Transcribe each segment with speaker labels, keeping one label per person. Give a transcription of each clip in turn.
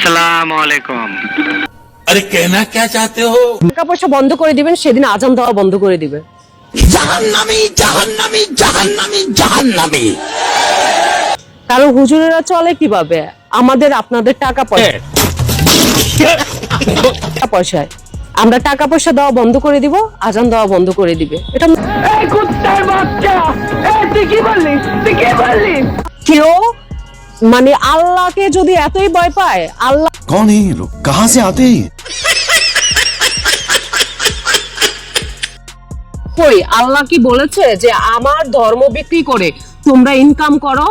Speaker 1: अस्सलाम वालेकुम।
Speaker 2: अरे कहना क्या चाहते हो?
Speaker 3: টাকা পয়সা বন্ধ করে দিবেন, সেদিন আজান দেওয়া বন্ধ করে দিবে।
Speaker 2: জাহান্নামী জাহান্নামী জাহান্নামী জাহান্নামী।
Speaker 3: কারণ হুজুরেরা চলে কিভাবে? আমাদের আপনাদের টাকা পয়সায় আমরা টাকা পয়সা দেওয়া বন্ধ করে দিব, আজান দেওয়া বন্ধ করে দিবে। এটা
Speaker 4: এই কুত্তার বাচ্চা, এই তুই কি বললি? তুই কি বললি?
Speaker 3: কেউ মানে আল্লাহকে যদি এতই ভয় পায়, আল্লাহ
Speaker 5: कौन है ये लोग, कहाँ से आते हैं?
Speaker 3: কই আল্লাহ কি বলেছে যে আমার ধর্ম বিক্রি করে তোমরা ইনকাম করো,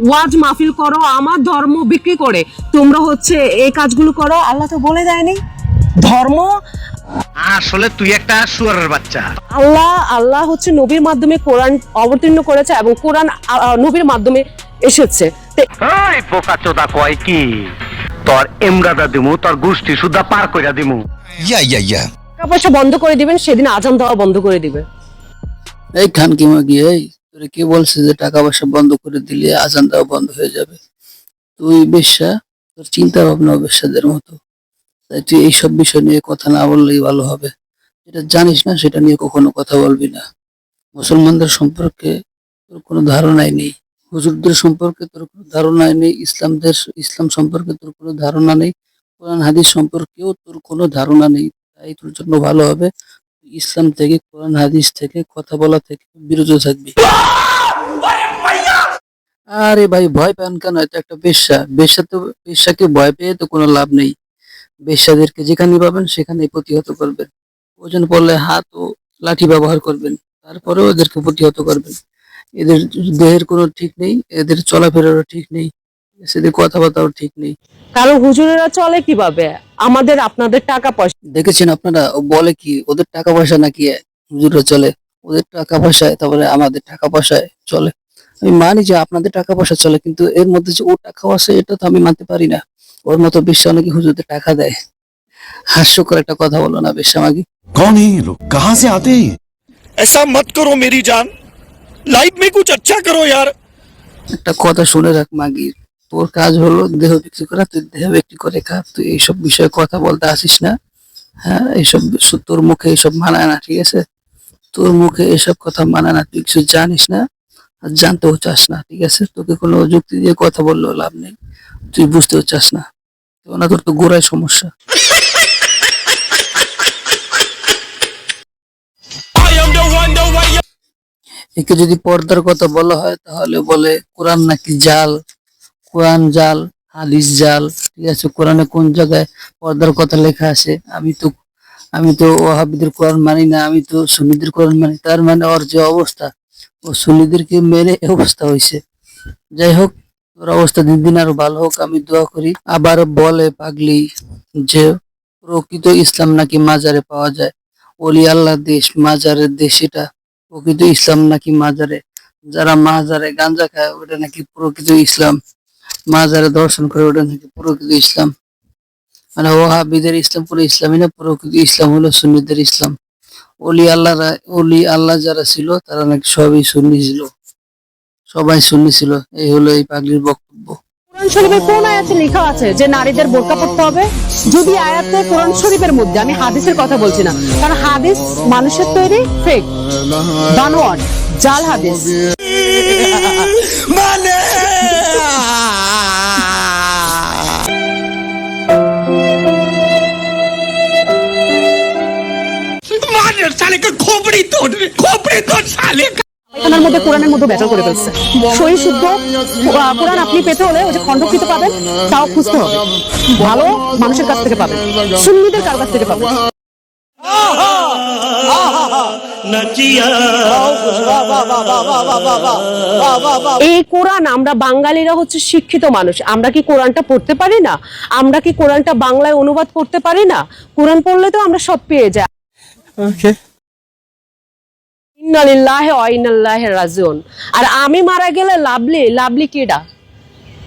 Speaker 3: ওয়াজ মাহফিল করো, আমার ধর্ম বিক্রি করে তোমরা হচ্ছে এই কাজগুলো করো? আল্লাহ তো বলে দেয়নি। ধর্ম
Speaker 1: আসলে তুই একটা শুয়ারের বাচ্চা।
Speaker 3: আল্লাহ হচ্ছে নবীর মাধ্যমে কোরআন অবতীর্ণ করেছে এবং কোরআন নবীর মাধ্যমে এসেছে।
Speaker 1: এই বোকাচোদা কয় কি? তোর এমগাদা দিমু, তোর গোষ্ঠী সুদ্ধা পার কইরা দিমু।
Speaker 5: या
Speaker 3: টাকা পয়সা বন্ধ করে দিবেন, সেদিন আজান দেওয়া বন্ধ করে দিবে।
Speaker 6: এই খানকি মাগি, এই তোরে কে বলছে যে টাকা পয়সা বন্ধ করে দিলে আজান দেওয়া বন্ধ হয়ে যাবে? তুই বেশ্যা, তোর চিন্তা ভাবনা বেশ্যাদের মতো। তাই তুই এইসব বিষয় নিয়ে কথা না বললেই ভালো হবে। যেটা জানিস না সেটা নিয়ে কখনো কথা বলবি না। মুসলমানদের সম্পর্কে তোর কোনো ধারণাই নেই, হুজুরদের সম্পর্কে তোর কোনো ধারণাই নেই, ইসলাম সম্পর্কে তোর কোনো ধারণা নেই, কোরআন হাদিস সম্পর্কেও তোর কোনো ধারণা নেই। তাই তোর জন্য ভালো হবে ইসলাম থেকে, কোরআন হাদিস থেকে, কথা বলা থেকে বিরত থাকবি। আরে ভাই, ভয় পান কেন? এটা একটা বেশ্যাকে ভয় পেয়ে তো কোনো লাভ নেই। বেশ্যাদেরকে যেখানে পাবেন সেখানেই প্রতিহত করবেন। ওজন পড়লে হাত ও লাঠি ব্যবহার করবেন, তারপরেও ওদেরকে প্রতিহত করবেন। এদের দেহের কোনো ঠিক নেই, এদের চলাফেরারও ঠিক নেই, এদের কথাবার্তাও ঠিক নেই।
Speaker 3: কারণ হুজুরেরা চলে কিভাবে? আমাদের আপনাদের টাকা পয়সা।
Speaker 6: দেখেছেন আপনারা? ও বলে কি ওদের টাকা পয়সা নাকি হুজুররা চলে? ওদের টাকা পয়সায়, তারপরে আমাদের টাকা পয়সায় চলে। আমি মানি যে আপনাদের টাকা পয়সা চলে, কিন্তু এর মধ্যে যে ও টাকা পয়সা, এটা তো আমি মানতে পারি না। ওর মতো বেশ্যা নাকি হুজুরদের টাকা দেয়। হাস্যকর একটা কথা বলো না বেশ্যা মাগি।
Speaker 5: कौन है ये लोग, कहाँ से आते हैं?
Speaker 2: ऐसा मत करो मेरी जान, लाइफ में कुछ अच्छा करो यार।
Speaker 6: একটা কথা শুনে রাখ মাগি, তোর কাজ হলো দেহ বিক্রি করা, তুই দেহ বিক্রি করে খা। তুই এইসব বিষয়ে কথা বলতে আসিস না। হ্যাঁ, এইসব তোর মুখে এইসব মানায় না, ঠিক আছে? তোর মুখে এসব কথা মানায় না, তুই কিছু জানিস না আর জানতেও চাস না, ঠিক আছে? তোকে কোনো যুক্তি দিয়ে কথা বললেও লাভ নেই, তুই বুঝতেও চাস না। কেননা তোর তো গোড়ায় সমস্যা। একে যদি পর্দার কথা বলা হয় তাহলে বলে কোরআন নাকি জাল, কোরআন জাল, হাদিস জাল, ঠিক আছে? কোরআনে কোন জায়গায় পর্দার কথা লেখা আছে? আমি তো ওয়াহাবিদের কোরআন মানি না, আমি তো সুন্নিদের কোরআন মানি। তার মানে ওর যে অবস্থা, ও সুন্নিদেরকে মেনে এই অবস্থা হয়েছে। যাই হোক, ওর অবস্থা দিন দিন আরো ভালো হোক, আমি দোয়া করি। আবার বলে পাগলি যে প্রকৃত ইসলাম নাকি মাজারে পাওয়া যায়, ওলি আল্লাহ দেশ মাজারের দেশ। এটা প্রকৃত ইসলাম নাকি মাজারে? যারা মাজারে গাঞ্জা খায় ওটা নাকি প্রকৃত ইসলাম, মাজারে দর্শন করে ওটা নাকি প্রকৃত ইসলাম। মানে ওয়াহাবিদের ইসলাম পুরো ইসলামই না, প্রকৃত ইসলাম হলো সুন্নিদের ইসলাম। ওলি আল্লাহ যারা ছিল তারা নাকি সবই সুন্নি ছিল, সবাই সুন্নি ছিল। এই হলো এই পাগলির বক্তব্য।
Speaker 3: কোরআন শরীফের কোন আয়াতে লেখা আছে যে নারীদের বোরকা পরতে হবে? যদি আয়াতে কোরআন শরীফের মধ্যে, আমি হাদিসের কথা বলছি না, কারণ হাদিস মানুষের তৈরি, ফেক, বানোয়াট, জাল হাদিস।
Speaker 2: साले का खोपड़ी तोड़ साले का।
Speaker 3: এখানের মধ্যে কোরআনের মধ্যে ব্যাটার করে ফেলছে। সহি শুদ্ধ কোরআন আপনি পেতে হলে ওই যে খণ্ডকৃত পাবেন, তাও খুঁজতে হবে। ভালো মানুষের কাছ থেকে পাবেন, সুন্নিদের কার কাছ থেকে পাবেন? এই কোরআন, আমরা বাঙালিরা হচ্ছে শিক্ষিত মানুষ, আমরা কি কোরআনটা পড়তে পারি না? আমরা কি কোরআনটা বাংলায় অনুবাদ করতে পারি না? কোরআন পড়লে তো আমরা সব পেয়ে যাই। ইন্না লিল্লাহি ওয়া ইন্না ইলাইহি রাজিউন। আর আমি মারা গেলে লাভলি কিডা?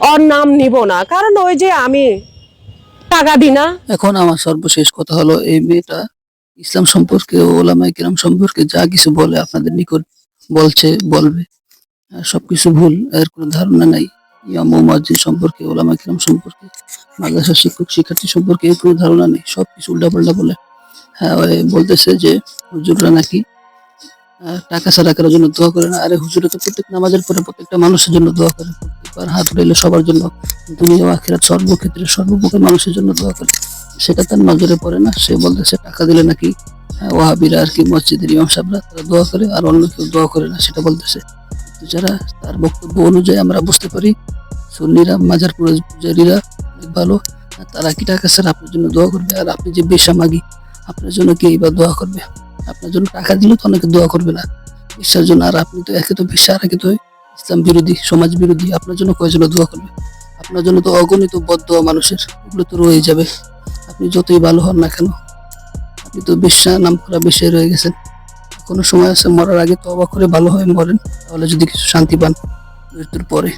Speaker 3: ওর নাম নিব না, কারণ ওই যে আমি টাকা দিই না।
Speaker 6: এখন আমার সর্বশেষ কথা হলো, এই মেয়েটা ইসলাম সম্পর্কে, ওলামায়ে কেরাম সম্পর্কে যা কিছু বলে আপনাদের নিকট বলবে, সবকিছু ভুল, এর কোনো ধারণা নাই। ইমাম ও মুয়াজ্জিন সম্পর্কে, ওলামা কিরাম সম্পর্কে, মাদ্রাসার শিক্ষক শিক্ষার্থী সম্পর্কে এর কোনো ধারণা নেই, সব কিছু উল্টাপাল্টা বলে। হ্যাঁ, ওই বলতেছে যে হুজুররা নাকি টাকা ছাড়া কারোর জন্য দোয়া করে না। আরে হুজুরে তো প্রত্যেক নামাজের পরে প্রত্যেকটা মানুষের জন্য দোয়া করে, প্রত্যেকবার হাত উঠাইলে সবার জন্য, দুনিয়া ও আখিরাত সর্বক্ষেত্রে সর্বপ্রকার মানুষের জন্য দোয়া করে, সেটা তার নজরে পড়ে না। সে বলতেছে টাকা দিলে নাকি ওয়াহাবিরা আর কি মসজিদের ইমাম সাহেবরা তারা দোয়া করে আর অন্য কেউ দোয়া করে না, সেটা বলতেছে। তো যারা তার বক্তব্য অনুযায়ী আমরা বুঝতে পারি সুন্নিরা মাজার পূজারীরা অনেক ভালো, আর তারা কি টাকা ছাড়া আপনার জন্য দোয়া করবে? আর আপনি যে বেশামাগি, আপনার জন্য কে বা দোয়া করবে? আপনার জন্য টাকা দিলে তো অনেকে দোয়া করবে না বিশ্বাসের জন্য। আর আপনি তো একে তো বিশ্বাস, আর একে তো ইসলাম বিরোধী, সমাজ বিরোধী। আপনার জন্য কয়জন দোয়া করবে? আপনার জন্য তো অগণিত বদদোয়া মানুষের, ওগুলো তো রয়ে যাবে। আপনি যতই ভালো হন না কেন, আপনি তো বিশ্বাস নাম করা বিষয় রয়ে গেছেন। কোনো সময় আছে মরার আগে তওবা করে ভালো হয়ে মরেন, তাহলে যদি কিছু শান্তি পান মৃত্যুর পরে।